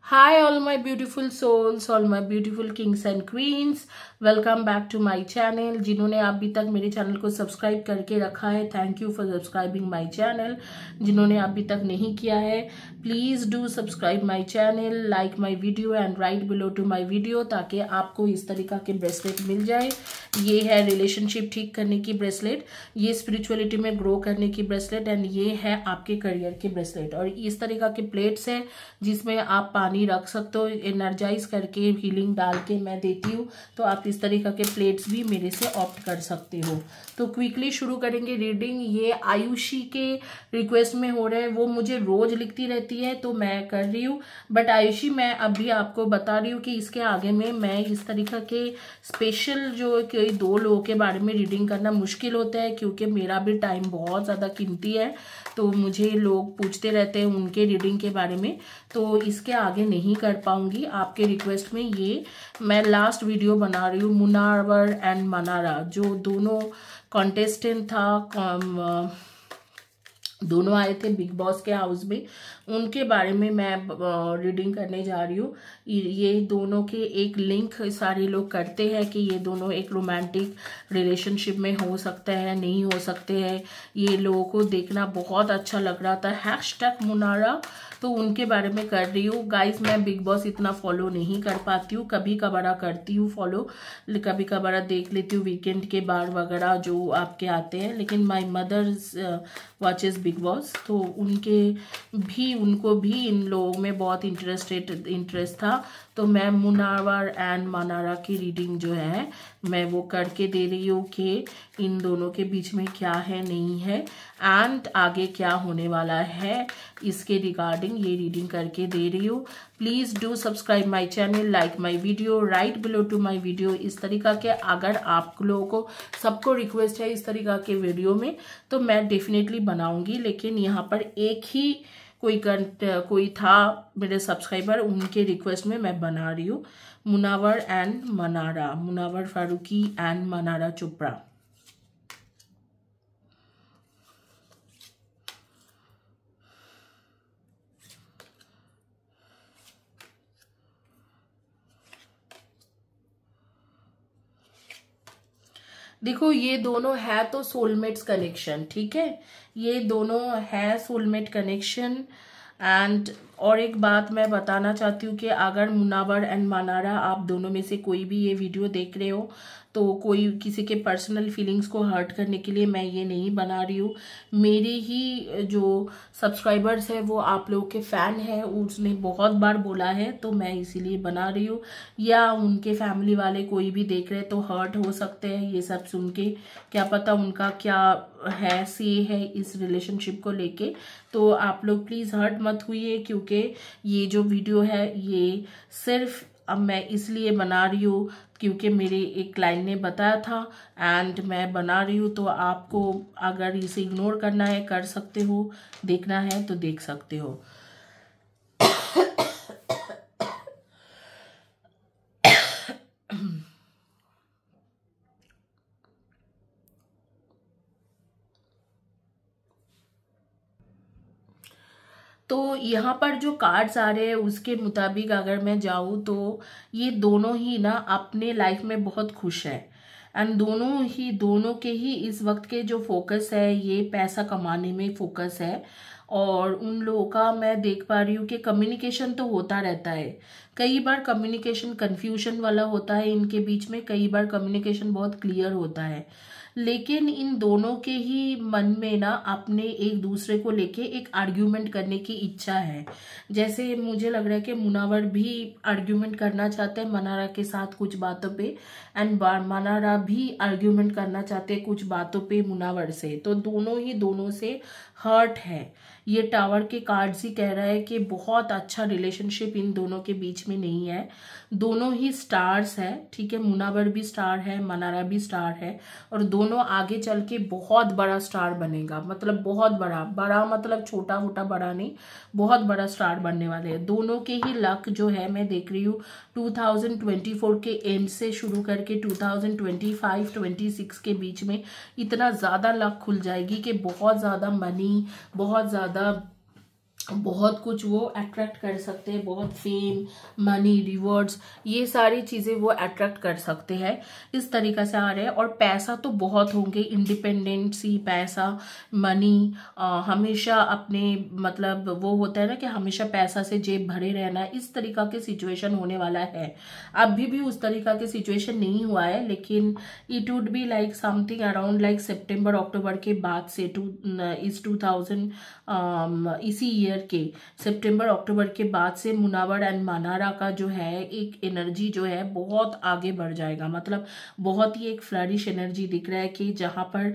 Hi all my beautiful souls, all my beautiful kings and queens, welcome back to my channel. जिन्होंने अभी तक मेरे channel को subscribe करके रखा है, thank you for subscribing my channel. जिन्होंने अभी तक नहीं किया है, please do subscribe my channel, like my video and write below to my video, ताकि आपको इस तरीका के ब्रेसलेट मिल जाए। ये है रिलेशनशिप ठीक करने की ब्रेसलेट, ये स्पिरिचुअलिटी में ग्रो करने की ब्रेसलेट एंड ये है आपके करियर की ब्रेसलेट। और इस तरीका के प्लेट्स है जिसमें आप पानी रख सकते हो, एनर्जाइज करके हीलिंग डाल के मैं देती हूँ। तो आप इस तरीका के प्लेट्स भी मेरे से ऑप्ट कर सकते हो। तो क्विकली शुरू करेंगे रीडिंग। ये आयुषी के रिक्वेस्ट में हो रहे हैं, वो मुझे रोज लिखती रहती है तो मैं कर रही हूँ। बट आयुषी मैं अभी आपको बता रही हूँ कि इसके आगे में मैं इस तरीका के स्पेशल जो कोई दो लोगों के बारे में रीडिंग करना मुश्किल होता है, क्योंकि मेरा भी टाइम बहुत ज़्यादा कीमती है। तो मुझे लोग पूछते रहते हैं उनके रीडिंग के बारे में, तो इसके आगे नहीं कर पाऊंगी। आपके रिक्वेस्ट में ये मैं लास्ट वीडियो बना रही हूँ। मुनावर एंड मनारा जो दोनों कॉन्टेस्टेंट था, दोनों आए थे बिग बॉस के हाउस में, उनके बारे में मैं रीडिंग करने जा रही हूँ। ये दोनों के एक लिंक सारे लोग करते हैं कि ये दोनों एक रोमांटिक रिलेशनशिप में हो सकते हैं, नहीं हो सकते हैं। ये लोगों को देखना बहुत अच्छा लग रहा था, हैशटैग मुनारा, तो उनके बारे में कर रही हूँ। गाइस मैं बिग बॉस इतना फॉलो नहीं कर पाती हूँ, कभी कभार करती हूँ फॉलो, कभी कभार देख लेती हूँ वीकेंड के बाद वगैरह जो आपके आते हैं। लेकिन my mothers watches Bigg Boss, तो उनको भी इन लोगों में बहुत इंटरेस्ट था। तो मैं मुनावर एंड मनारा की रीडिंग जो है मैं वो करके दे रही हूँ कि इन दोनों के बीच में क्या है, नहीं है, एंड आगे क्या होने वाला है, इसके रिगार्डिंग ये रीडिंग करके दे रही हूँ। Please do subscribe my channel, like my video, write below to my video. इस तरीका के अगर आप लोगों को सबको रिक्वेस्ट है इस तरीका के वीडियो में, तो मैं डेफिनेटली बनाऊंगी। लेकिन यहाँ पर एक ही कोई था मेरे सब्सक्राइबर, उनके रिक्वेस्ट में मैं बना रही हूँ। Munawar and Mannara, Munawar Faruqui and Mannara Chopra. देखो ये दोनों है तो सोलमेट्स कनेक्शन, ठीक है, ये दोनों है सोलमेट कनेक्शन। एंड और एक बात मैं बताना चाहती हूँ कि अगर मुनावर एंड मनारा आप दोनों में से कोई भी ये वीडियो देख रहे हो, तो कोई किसी के पर्सनल फीलिंग्स को हर्ट करने के लिए मैं ये नहीं बना रही हूँ। मेरे ही जो सब्सक्राइबर्स है वो आप लोगों के फैन है, उसने बहुत बार बोला है तो मैं इसीलिए बना रही हूँ। या उनके फैमिली वाले कोई भी देख रहे तो हर्ट हो सकते हैं ये सब सुन के, क्या पता उनका क्या है से है इस रिलेशनशिप को लेके। तो आप लोग प्लीज हर्ट मत हुइए, क्योंकि ये जो वीडियो है ये सिर्फ अब मैं इसलिए बना रही हूँ क्योंकि मेरे एक क्लाइंट ने बताया था एंड मैं बना रही हूँ। तो आपको अगर इसे इग्नोर करना है कर सकते हो, देखना है तो देख सकते हो। तो यहाँ पर जो कार्ड्स आ रहे हैं उसके मुताबिक अगर मैं जाऊँ तो ये दोनों ही ना अपने लाइफ में बहुत खुश है। एंड दोनों के ही इस वक्त के जो फोकस है ये पैसा कमाने में फोकस है। और उन लोगों का मैं देख पा रही हूँ कि कम्युनिकेशन तो होता रहता है, कई बार कम्युनिकेशन कंफ्यूजन वाला होता है इनके बीच में, कई बार कम्युनिकेशन बहुत क्लियर होता है। लेकिन इन दोनों के ही मन में ना अपने एक दूसरे को लेके एक आर्ग्यूमेंट करने की इच्छा है। जैसे मुझे लग रहा है कि मुनावर भी आर्ग्यूमेंट करना चाहते हैं मनारा के साथ कुछ बातों पे, एंड मनारा भी आर्ग्यूमेंट करना चाहते हैं कुछ बातों पे मुनावर से। तो दोनों से हर्ट है। ये टावर के कार्ड्स ही कह रहा है कि बहुत अच्छा रिलेशनशिप इन दोनों के बीच में नहीं है। दोनों ही स्टार्स है, ठीक है, मुनावर भी स्टार है, मनारा भी स्टार है, और दोनों आगे चल के बहुत बड़ा स्टार बनेगा। मतलब बहुत बड़ा मतलब छोटा मोटा बड़ा नहीं, बहुत बड़ा स्टार बनने वाले हैं। दोनों के ही लक जो है मैं देख रही हूँ 2024 के एंड से शुरू करके 2025-26 के बीच में इतना ज्यादा लक खुल जाएगी कि बहुत ज्यादा मनी, बहुत ज्यादा बहुत कुछ वो अट्रैक्ट कर सकते हैं, बहुत फेम, मनी, रिवॉर्ड्स, ये सारी चीज़ें वो अट्रैक्ट कर सकते हैं। इस तरीक़ा से आ रहे हैं। और पैसा तो बहुत होंगे, इंडिपेंडेंसी, पैसा, मनी, हमेशा अपने मतलब वो होता है ना कि हमेशा पैसा से जेब भरे रहना, इस तरीक़ा के सिचुएशन होने वाला है। अभी भी उस तरीक़ा के सिचुएशन नहीं हुआ है, लेकिन it would be like something around like September October के बाद से इस 2000 इसी ईयर के सितंबर अक्टूबर के बाद से मुनावर एंड मनारा का जो है एक एनर्जी जो है बहुत आगे बढ़ जाएगा। मतलब बहुत ही एक फ्लरिश एनर्जी दिख रहा है कि जहाँ पर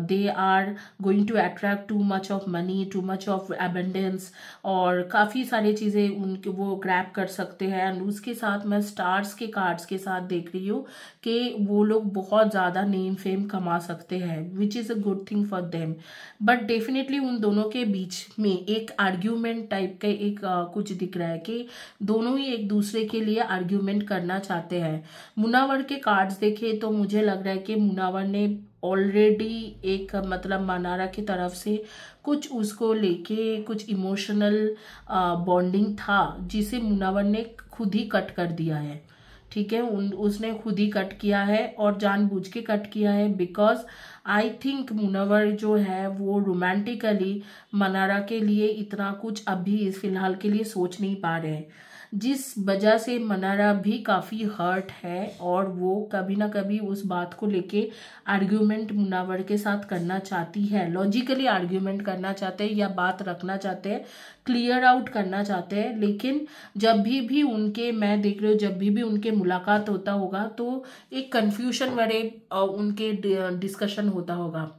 they are going to attract too much of money, too much of abundance, और काफ़ी सारी चीज़ें उनके वो ग्रैब कर सकते हैं। एंड उसके साथ मैं स्टार्स के कार्ड्स के साथ देख रही हूँ कि वो लोग बहुत ज़्यादा नेम फेम कमा सकते हैं, which is a good thing for them. But definitely उन दोनों के बीच में एक आर्ग्यूमेंट टाइप का एक कुछ दिख रहा है कि दोनों ही एक दूसरे के लिए आर्ग्यूमेंट करना चाहते हैं। मुनावर के कार्ड्स देखे तो मुझे लग रहा है कि मुनावर ने ऑलरेडी एक मतलब मनारा की तरफ से कुछ उसको लेके कुछ इमोशनल बॉन्डिंग था, जिसे मुनावर ने खुद ही कट कर दिया है। ठीक है, उसने खुद ही कट किया है और जानबूझ के कट किया है, बिकॉज आई थिंक मुनव्वर जो है वो रोमांटिकली मनारा के लिए इतना कुछ अभी फिलहाल के लिए सोच नहीं पा रहे हैं, जिस वजह से मनारा भी काफ़ी हर्ट है और वो कभी ना कभी उस बात को लेके आर्ग्यूमेंट मुनव्वर के साथ करना चाहती है, लॉजिकली आर्ग्यूमेंट करना चाहते हैं या बात रखना चाहते हैं, क्लियर आउट करना चाहते हैं। लेकिन जब भी उनके, मैं देख रही हूँ जब भी उनके मुलाकात होता होगा तो एक कन्फ्यूजन वाले उनके डिस्कशन होता होगा।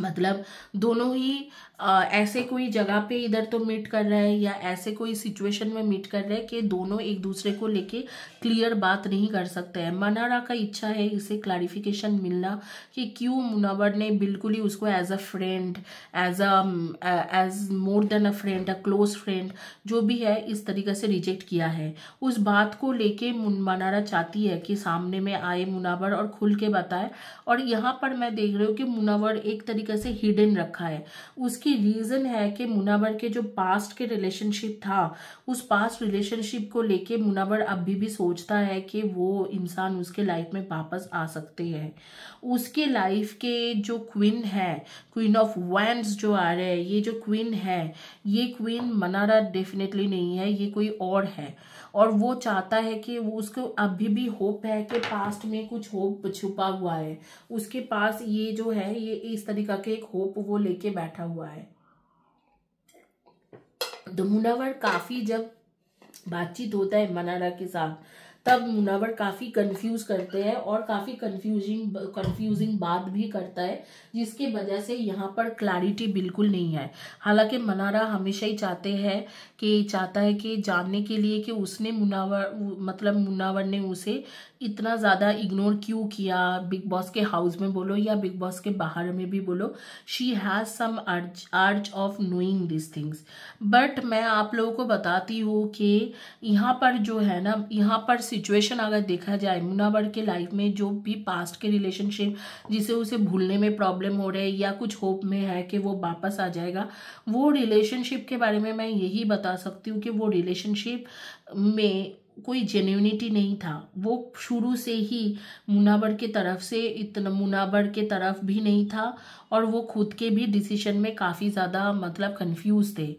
मतलब दोनों ही ऐसे कोई जगह पे इधर तो मीट कर रहे हैं या ऐसे कोई सिचुएशन में मीट कर रहे हैं कि दोनों एक दूसरे को लेके क्लियर बात नहीं कर सकते हैं। मनारा का इच्छा है इसे क्लैरिफिकेशन मिलना कि क्यों मुनव्वर ने बिल्कुल ही उसको as a friend, as more than a friend, a close friend जो भी है, इस तरीके से रिजेक्ट किया है। उस बात को लेके मनारा चाहती है कि सामने में आए मुनव्वर और खुल के बताए। और यहाँ पर मैं देख रही हूँ कि मुनव्वर एक तरीके से हिडन रखा है। उसकी रीजन है कि मुनव्वर के जो पास्ट के रिलेशनशिप था, उस पास्ट रिलेशनशिप को लेके मुनव्वर अभी भी सोचता है कि वो इंसान उसके लाइफ में वापस आ सकते हैं। उसके लाइफ के जो क्वीन है, क्वीन ऑफ वैंड्स जो आ रहे हैं, ये जो क्वीन है, ये क्वीन मनारा डेफिनेटली नहीं है, ये कोई और है। और वो चाहता है कि वो, उसको अभी भी होप है कि पास्ट में कुछ होप छुपा हुआ है उसके पास, ये जो है ये इस तरीका के एक होप वो लेके बैठा हुआ है। तो मुनव्वर काफी जब बातचीत होता है मनारा के साथ, तब मुनव्वर काफ़ी कंफ्यूज करते हैं और काफ़ी कंफ्यूजिंग बात भी करता है, जिसकी वजह से यहाँ पर क्लैरिटी बिल्कुल नहीं है। हालांकि मनारा हमेशा ही चाहता है कि जानने के लिए कि उसने मुनव्वर ने उसे इतना ज़्यादा इग्नोर क्यों किया, बिग बॉस के हाउस में बोलो या बिग बॉस के बाहर में भी बोलो, she has some urge of knowing this things. But मैं आप लोगों को बताती हूँ कि यहाँ पर जो है ना, यहाँ पर सिचुएशन अगर देखा जाए, मुनव्वर के लाइफ में जो भी पास्ट के रिलेशनशिप जिसे उसे भूलने में प्रॉब्लम हो रहे या कुछ होप में है कि वो वापस आ जाएगा, वो रिलेशनशिप के बारे में मैं यही बता सकती हूँ कि वो रिलेशनशिप में कोई जेन्युइनिटी नहीं था। वो शुरू से ही मुनव्वर की तरफ से इतना, मुनव्वर के तरफ भी नहीं था और वो खुद के भी डिसीजन में काफ़ी ज़्यादा मतलब कंफ्यूज थे।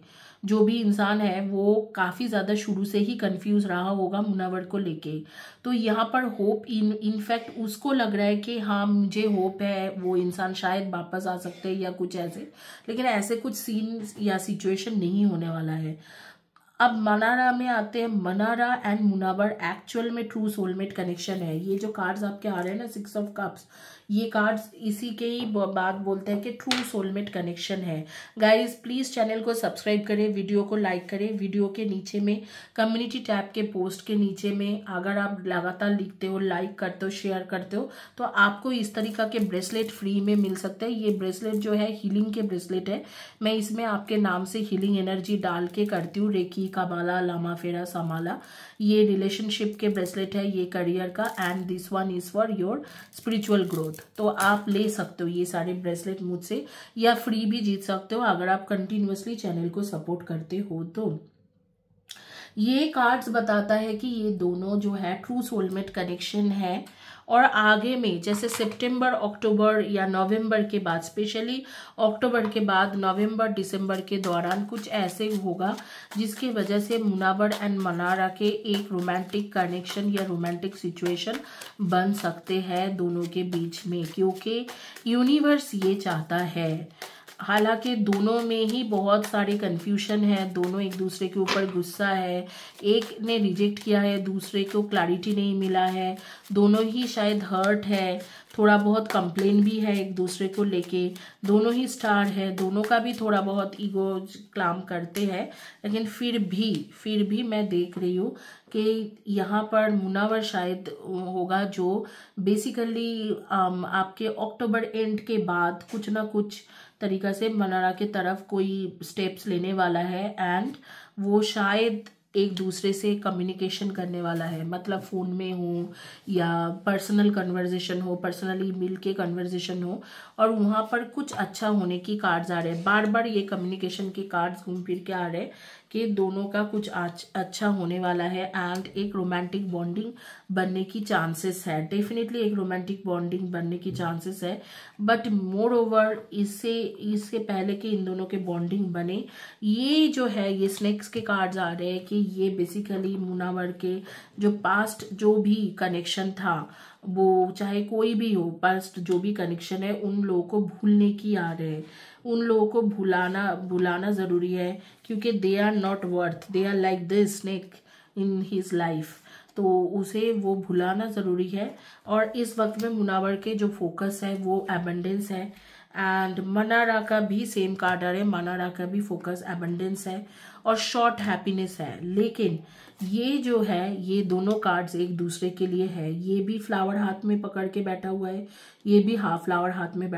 जो भी इंसान है वो काफ़ी ज़्यादा शुरू से ही कंफ्यूज रहा होगा मुनव्वर को लेके। तो यहाँ पर होप इनफैक्ट उसको लग रहा है कि हाँ मुझे होप है, वो इंसान शायद वापस आ सकते हैं या कुछ ऐसे, लेकिन ऐसे कुछ सीन या सिचुएशन नहीं होने वाला है। अब मनारा में आते हैं। मनारा एंड मुनव्वर एक्चुअल में ट्रू सोलमेट कनेक्शन है। ये जो कार्ड्स आपके आ रहे हैं ना, 6 ऑफ कप्स, ये कार्ड्स इसी के ही बात बोलते हैं कि ट्रू सोलमेट कनेक्शन है। गाइज प्लीज़ चैनल को सब्सक्राइब करें, वीडियो को लाइक करें। वीडियो के नीचे में कम्युनिटी टैब के पोस्ट के नीचे में अगर आप लगातार लिखते हो, लाइक करते हो, शेयर करते हो, तो आपको इस तरीका के ब्रेसलेट फ्री में मिल सकते हैं। ये ब्रेसलेट जो है हीलिंग के ब्रेसलेट है। मैं इसमें आपके नाम से हीलिंग एनर्जी डाल के करती हूँ, रेकी, काबाला, लामा फेरा, समाला। ये रिलेशनशिप के ब्रेसलेट है, ये करियर का, and this one is for your spiritual growth. Both, तो आप ले सकते हो ये सारे ब्रेसलेट मुझसे, या फ्री भी जीत सकते हो अगर आप कंटिन्यूअसली चैनल को सपोर्ट करते हो। तो ये कार्ड्स बताता है कि ये दोनों जो है ट्रू सोलमेट कनेक्शन है, और आगे में जैसे सितंबर, अक्टूबर या नवंबर के बाद, स्पेशली अक्टूबर के बाद नवंबर, दिसंबर के दौरान कुछ ऐसे होगा जिसकी वजह से मुनावर एंड मनारा के एक रोमांटिक कनेक्शन या रोमांटिक सिचुएशन बन सकते हैं दोनों के बीच में, क्योंकि यूनिवर्स ये चाहता है। हालांकि दोनों में ही बहुत सारे कन्फ्यूजन है, दोनों एक दूसरे के ऊपर गुस्सा है, एक ने रिजेक्ट किया है, दूसरे को क्लैरिटी नहीं मिला है, दोनों ही शायद हर्ट है, थोड़ा बहुत कंप्लेन भी है एक दूसरे को लेके, दोनों ही स्टार है, दोनों का भी थोड़ा बहुत ईगो क्लाम करते हैं, लेकिन फिर भी मैं देख रही हूँ कि यहाँ पर मुनावर शायद होगा जो बेसिकली आपके अक्टूबर एंड के बाद कुछ ना कुछ तरीका से मनारा के तरफ कोई स्टेप्स लेने वाला है, एंड वो शायद एक दूसरे से कम्युनिकेशन करने वाला है, मतलब फ़ोन में हो या पर्सनल कन्वर्जेशन हो, पर्सनली मिल के कन्वर्जेशन हो, और वहाँ पर कुछ अच्छा होने की कार्ड्स आ रहे हैं। बार बार ये कम्युनिकेशन के कार्ड्स घूम फिर के आ रहे हैं कि दोनों का कुछ अच्छा होने वाला है, एंड एक रोमांटिक बॉन्डिंग बनने की चांसेस है, डेफिनेटली एक रोमांटिक बॉन्डिंग बनने की चांसेस है। बट मोर ओवर इससे पहले कि इन दोनों के बॉन्डिंग बने, ये जो है ये स्नेक्स के कार्ड्स आ रहे हैं कि ये बेसिकली मुनावर के जो पास्ट जो भी कनेक्शन था, वो चाहे कोई भी हो, पास्ट जो भी कनेक्शन है उन लोगों को भूलने की आ रहे हैं, उन लोगों को भुलाना जरूरी है, क्योंकि they are not worth, they are like this snake in his life, तो उसे वो भुलाना ज़रूरी है। और इस वक्त में मुनावर के जो फोकस है वो एबंडेंस है, एंड मनारा का भी सेम कार्ड आ रहा है, मनारा का भी फोकस एबंडेंस है और शॉर्ट हैप्पीनेस है। लेकिन ये जो है ये दोनों कार्ड्स एक दूसरे के लिए है, ये भी फ्लावर हाथ में पकड़ के बैठा हुआ है, ये भी हाफ फ्लावर हाथ में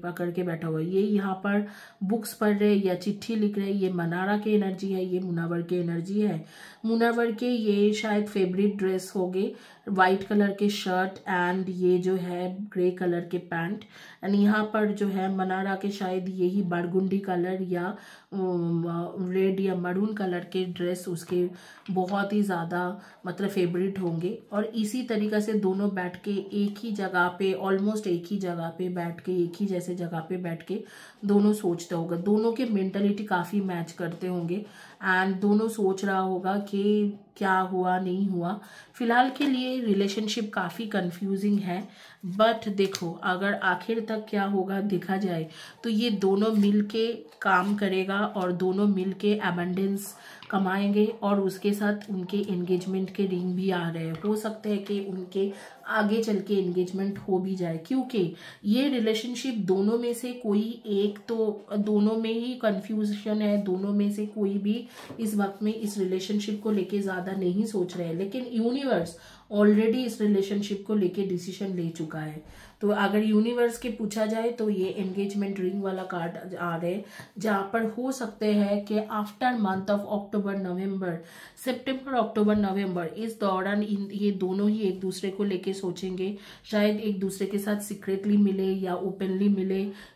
पकड़ के बैठा हुआ है, ये यहाँ पर बुक्स पढ़ रहे या चिट्ठी लिख रहे, ये मनारा की एनर्जी है, ये मुनावर की एनर्जी है। मुनावर के ये शायद फेवरेट ड्रेस होगी, वाइट कलर के शर्ट एंड ये जो है ग्रे कलर के पैंट, एंड यहाँ पर जो है मनारा के शायद यही बरगुंडी कलर या रेड या मरून कलर के ड्रेस उसके बहुत ही ज़्यादा मतलब फेवरेट होंगे। और इसी तरीके से दोनों बैठ के एक ही जगह पे, ऑलमोस्ट एक ही जगह पे बैठ के, एक ही जैसे जगह पे बैठ के दोनों सोचते होगा, दोनों के मेंटलिटी काफ़ी मैच करते होंगे, एंड दोनों सोच रहा होगा कि क्या हुआ नहीं हुआ। फिलहाल के लिए रिलेशनशिप काफ़ी कंफ्यूजिंग है, बट देखो अगर आखिर तक क्या होगा देखा जाए तो ये दोनों मिलके काम करेगा और दोनों मिलके एबंडेंस कमाएंगे, और उसके साथ उनके एंगेजमेंट के रिंग भी आ रहे हैं। हो सकता है कि उनके आगे चल के एंगेजमेंट हो भी जाए, क्योंकि ये रिलेशनशिप दोनों में से कोई एक, तो दोनों में ही कंफ्यूजन है, दोनों में से कोई भी इस वक्त में इस रिलेशनशिप को लेके ज़्यादा नहीं सोच रहे हैं, लेकिन यूनिवर्स ऑलरेडी इस रिलेशनशिप को लेके डिसीजन ले चुका है। तो अगर यूनिवर्स के पूछा जाए तो ये एंगेजमेंट रिंग वाला कार्ड आ रहे हैं, जहाँ पर हो सकते हैं कि आफ्टर मंथ ऑफ अक्टूबर नवंबर, सितंबर अक्टूबर नवंबर, इस दौरान ये दोनों ही एक दूसरे को लेके सोचेंगे, शायद एक दूसरे के साथ सीक्रेटली मिले या ओपनली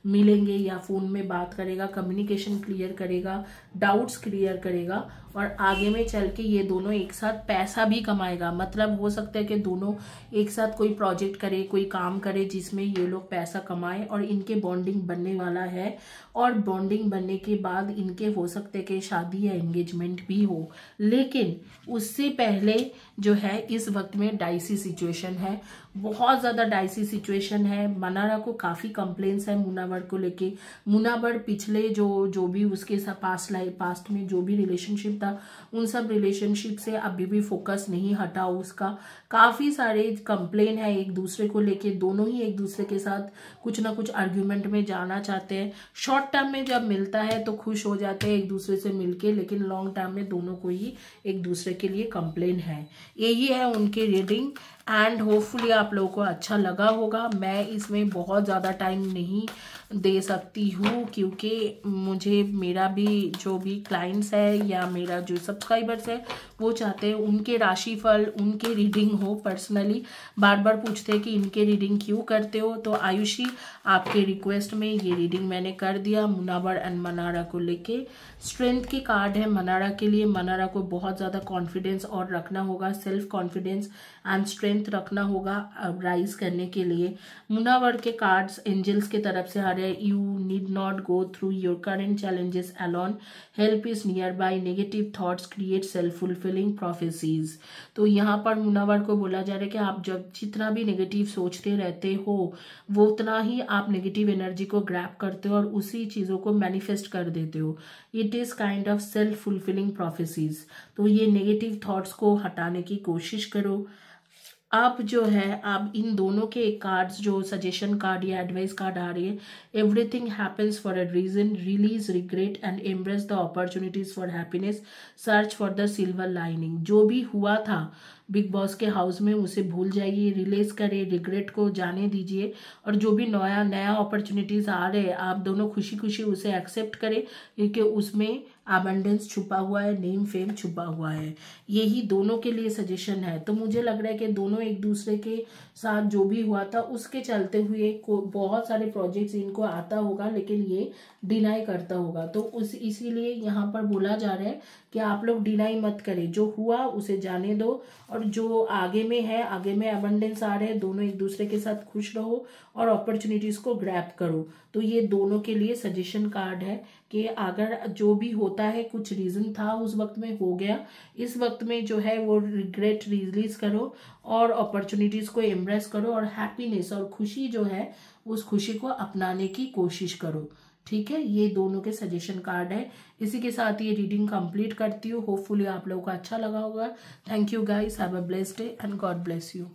मिलेंगे या फोन में बात करेगा, कम्युनिकेशन क्लियर करेगा, डाउट्स क्लियर करेगा, और आगे में चल के ये दोनों एक साथ पैसा भी कमाएगा। मतलब हो सकता है कि दोनों एक साथ कोई प्रोजेक्ट करे, कोई काम करे जिसमें ये लोग पैसा कमाए, और इनके बॉन्डिंग बनने वाला है, और बॉन्डिंग बनने के बाद इनके हो सकते हैं कि शादी या एंगेजमेंट भी हो। लेकिन उससे पहले जो है इस वक्त में डाइसी सिचुएशन है, बहुत ज़्यादा डाइसी सिचुएशन है। मनारा को काफ़ी कंप्लेंट्स है मुनावर को लेके। मुनावर पिछले जो भी उसके साथ पास्ट में जो भी रिलेशनशिप था, उन सब रिलेशनशिप से अभी भी फोकस नहीं हटा उसका। काफ़ी सारे कंप्लेन है एक दूसरे को लेके, दोनों ही एक दूसरे के साथ कुछ ना कुछ आर्ग्यूमेंट में जाना चाहते हैं। शॉर्ट टर्म में जब मिलता है तो खुश हो जाते हैं एक दूसरे से मिलके, लेकिन लॉन्ग टर्म में दोनों को ही एक दूसरे के लिए कंप्लेन है। यही है उनकी रीडिंग, एंड होपफुली आप लोगों को अच्छा लगा होगा। मैं इसमें बहुत ज़्यादा टाइम नहीं दे सकती हूँ, क्योंकि मुझे मेरा भी जो भी क्लाइंट्स है या मेरा जो सब्सक्राइबर्स है वो चाहते हैं उनके राशिफल, उनके रीडिंग हो। पर्सनली बार बार पूछते हैं कि इनके रीडिंग क्यों करते हो, तो आयुषी आपके रिक्वेस्ट में ये रीडिंग मैंने कर दिया मुनावर एंड मनारा को लेके। स्ट्रेंथ की कार्ड है मनारा के लिए। मनारा को बहुत ज़्यादा कॉन्फिडेंस और रखना होगा, सेल्फ कॉन्फिडेंस एंड स्ट्रेंथ रखना होगा राइज करने के लिए। मुनावर के कार्ड्स एंजल्स की तरफ से आ रहे हैं। You need not go through your current challenges alone, help is near by, negative thoughts create self fulfilling prophecies. तो यहाँ पर मुनावर को बोला जा रहा है कि आप जब जितना भी नेगेटिव सोचते रहते हो वो उतना ही आप नेगेटिव एनर्जी को ग्रैब करते हो और उसी चीज़ों को मैनिफेस्ट कर देते हो। It is kind of self fulfilling prophecies. तो ये नेगेटिव थॉट्स को हटाने की कोशिश करो। अब जो है आप इन दोनों के कार्ड्स जो सजेशन कार्ड या एडवाइस कार्ड आ रही है, everything happens for a reason, release regret and embrace the opportunities for happiness, search for the silver lining. जो भी हुआ था बिग बॉस के हाउस में उसे भूल जाइए, रिलीज करें, रिग्रेट को जाने दीजिए और जो भी नया नया अपॉर्चुनिटीज आ रहे हैं आप दोनों खुशी खुशी उसे एक्सेप्ट करें, क्योंकि उसमें अबंडेंस छुपा हुआ है, नेम फेम छुपा हुआ है। यही दोनों के लिए सजेशन है। तो मुझे लग रहा है कि दोनों एक दूसरे के साथ जो भी हुआ था उसके चलते हुए बहुत सारे प्रोजेक्ट्स इनको आता होगा लेकिन ये डिनाई करता होगा। तो इसीलिए यहाँ पर बोला जा रहा है कि आप लोग डिनाई मत करें, जो हुआ उसे जाने दो और जो आगे में है, आगे में अबंडेंस आ रहे हैं, दोनों एक दूसरे के साथ खुश रहो और अपॉर्चुनिटीज को ग्रैब करो। तो ये दोनों के लिए सजेशन कार्ड है कि अगर जो भी होता है कुछ रीजन था उस वक्त में हो गया, इस वक्त में जो है वो रिग्रेट रिलीज करो और अपॉर्चुनिटीज को एम्ब्रेस करो और हैप्पीनेस और खुशी जो है उस खुशी को अपनाने की कोशिश करो। ठीक है, ये दोनों के सजेशन कार्ड है। इसी के साथ ये रीडिंग कंप्लीट करती हूँ। होपफुली आप लोगों को अच्छा लगा होगा। Thank you guys, have a blessed day and God bless you.